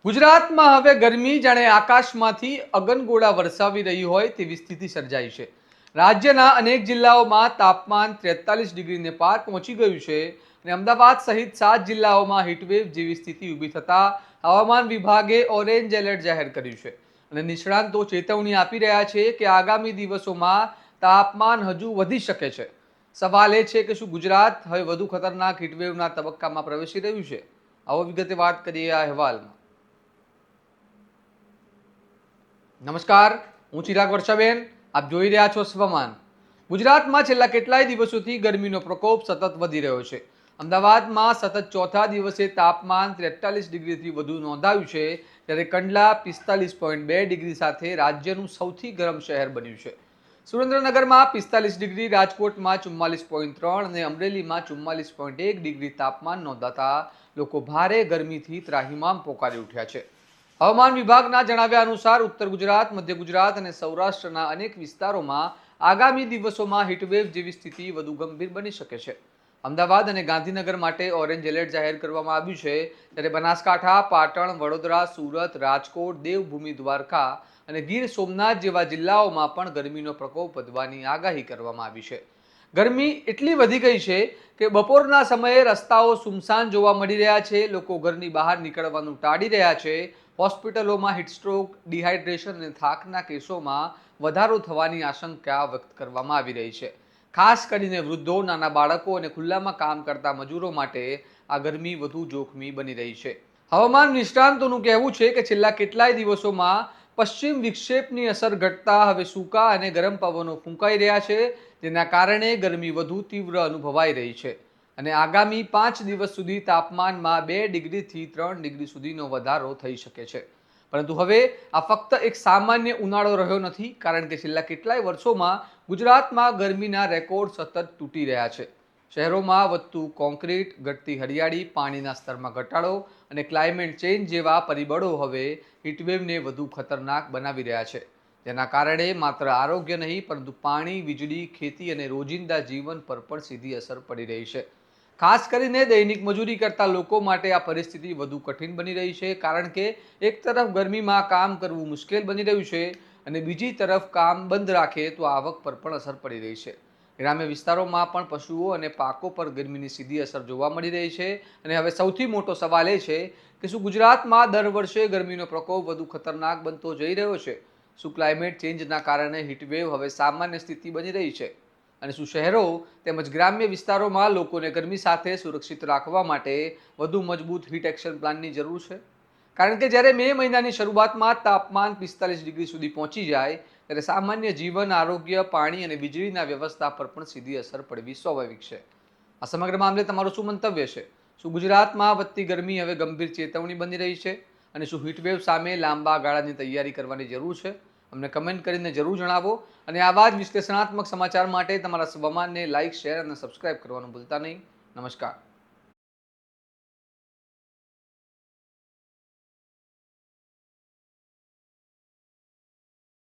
ગુજરાતમાં હવે ગરમી જાણે આકાશમાંથી અગનગોળા વરસાવી રહી હોય તેવી સ્થિતિ સર્જાઈ છે। રાજ્યના અનેક જિલ્લાઓમાં તાપમાન 43 ડિગ્રીને પાર પહોંચી ગયું છે અને અમદાવાદ સહિત 7 જિલ્લાઓમાં હીટવેવ જેવી સ્થિતિ ઊભી થતા હવામાન વિભાગે ઓરેન્જ એલર્ટ જાહેર કર્યું છે અને નિષ્ણાંતો ચેતવણી આપી રહ્યા છે કે આગામી દિવસોમાં તાપમાન હજુ વધી શકે છે। સવાલ એ છે કે શું ગુજરાત હવે વધુ ખતરનાક હીટવેવના તબક્કામાં પ્રવેશી રહ્યું છે? આવો વિગતે વાત કરીએ આ અહેવાલમાં। નમસ્કાર, હું ચિરાગ વર્ષાબેન, આપ જોઈ રહ્યા છો સ્વમાન। ગુજરાતમાં છેલ્લા કેટલાય દિવસોથી ગરમીનો પ્રકોપ સતત વધી રહ્યો છે। અમદાવાદમાં સતત ચોથા દિવસે તાપમાન 43 ડિગ્રીથી વધુ નોંધાયું છે, જ્યારે કંડલા 45.2 ડિગ્રી સાથે રાજ્યનું સૌથી ગરમ શહેર બન્યું છે। સુરેન્દ્રનગરમાં 45 ડિગ્રી, રાજકોટમાં 44.3 અને અમરેલીમાં 44.1 ડિગ્રી તાપમાન નોંધાતા લોકો ભારે ગરમીથી ત્રાહિમામ પોકારી ઉઠ્યા છે। હવામાન વિભાગના જણાવ્યા અનુસાર ઉત્તર ગુજરાત, મધ્ય ગુજરાત અને સૌરાષ્ટ્રના અનેક વિસ્તારોમાં આગામી દિવસોમાં હીટવેવ જેવી સ્થિતિ વધુ ગંભીર બની શકે છે। અમદાવાદ અને ગાંધીનગર માટે ઓરેન્જ એલર્ટ જાહેર કરવામાં આવ્યું છે, ત્યારે બનાસકાંઠા, પાટણ, વડોદરા, સુરત, રાજકોટ, દેવભૂમિ દ્વારકા અને ગીર સોમનાથ જેવા જિલ્લાઓમાં પણ ગરમીનો પ્રકોપ વધવાની આગાહી કરવામાં આવી છે। ગરમી એટલી વધી ગઈ છે કે બપોરના સમયે રસ્તાઓ સુમસાન જોવા મળી રહ્યા છે। લોકો ઘરની બહાર નીકળવાનું ટાળી રહ્યા છે। હોસ્પિટલોમાં હીટસ્ટ્રોક, ડિહાઇડ્રેશન અને થાકના કેસોમાં વધારો થવાની આશંકા વ્યક્ત કરવામાં આવી રહી છે। ખાસ કરીને વૃદ્ધો, નાના બાળકો અને ખુલ્લામાં કામ કરતા મજૂરો માટે આ ગરમી વધુ જોખમી બની રહી છે। હવામાન નિષ્ણાંતોનું કહેવું છે કે છેલ્લા કેટલાય દિવસોમાં પશ્ચિમ વિક્ષેપની અસર ઘટતા હવે સૂકા અને ગરમ પવનો ફૂંકાઈ રહ્યા છે, જેના કારણે ગરમી વધુ તીવ્ર અનુભવાઈ રહી છે અને આગામી 5 દિવસ સુધી તાપમાનમાં 2 ડિગ્રીથી 3 ડિગ્રી સુધીનો વધારો થઈ શકે છે। પરંતુ હવે આ ફક્ત એક સામાન્ય ઉનાળો રહ્યો નથી, કારણ કે છેલ્લા કેટલાય વર્ષોમાં ગુજરાતમાં ગરમીના રેકોર્ડ સતત તૂટી રહ્યા છે। શહેરોમાં વધતું કોન્ક્રીટ, ઘટતી હરિયાળી, પાણીના સ્તરમાં ઘટાડો અને ક્લાઇમેટ ચેન્જ જેવા પરિબળો હવે હીટવેવને વધુ ખતરનાક બનાવી રહ્યા છે, જેના કારણે માત્ર આરોગ્ય નહીં પરંતુ પાણી, વીજળી, ખેતી અને રોજિંદા જીવન પર પણ સીધી અસર પડી રહી છે। ખાસ કરીને દૈનિક મજૂરી કરતા લોકો માટે આ પરિસ્થિતિ વધુ કઠિન બની રહી છે, કારણ કે એક તરફ ગરમીમાં કામ કરવું મુશ્કેલ બની રહ્યું છે અને બીજી તરફ કામ બંધ રાખે તો આવક પર પણ અસર પડી રહી છે। ગ્રામ્ય વિસ્તારોમાં પણ પશુઓ અને પાકો પર ગરમીની સીધી અસર જોવા મળી રહી છે અને હવે સૌથી મોટો સવાલ એ છે કે શું ગુજરાતમાં દર વર્ષે ગરમીનો પ્રકોપ વધુ ખતરનાક બનતો જઈ રહ્યો છે? શું ક્લાઇમેટ ચેન્જના કારણે હીટવેવ હવે સામાન્ય સ્થિતિ બની રહી છે? અને શું શહેરો તેમજ ગ્રામ્ય વિસ્તારોમાં લોકોને ગરમી સાથે સુરક્ષિત રાખવા માટે વધુ મજબૂત હીટ એક્શન પ્લાનની જરૂર છે? કારણ કે જ્યારે મે મહિનાની શરૂઆતમાં તાપમાન 45 ડિગ્રી સુધી પહોંચી જાય ત્યારે સામાન્ય જીવન, આરોગ્ય, પાણી અને વીજળીના વ્યવસ્થા પર પણ સીધી અસર પડવી સ્વાભાવિક છે। આ સમગ્ર મામલે તમારું શું મંતવ્ય છે? શું ગુજરાતમાં વધતી ગરમી હવે ગંભીર ચેતવણી બની રહી છે અને શું હીટવેવ સામે લાંબા ગાળાની તૈયારી કરવાની જરૂર છે? અમને કમેન્ટ કરીને જરૂર જણાવો અને આવા જ વિશ્લેષણાત્મક સમાચાર માટે તમારા સ્વમાનને લાઇક, શેર અને સબસ્ક્રાઇબ કરવાનું ભૂલતા નહીં। નમસ્કાર।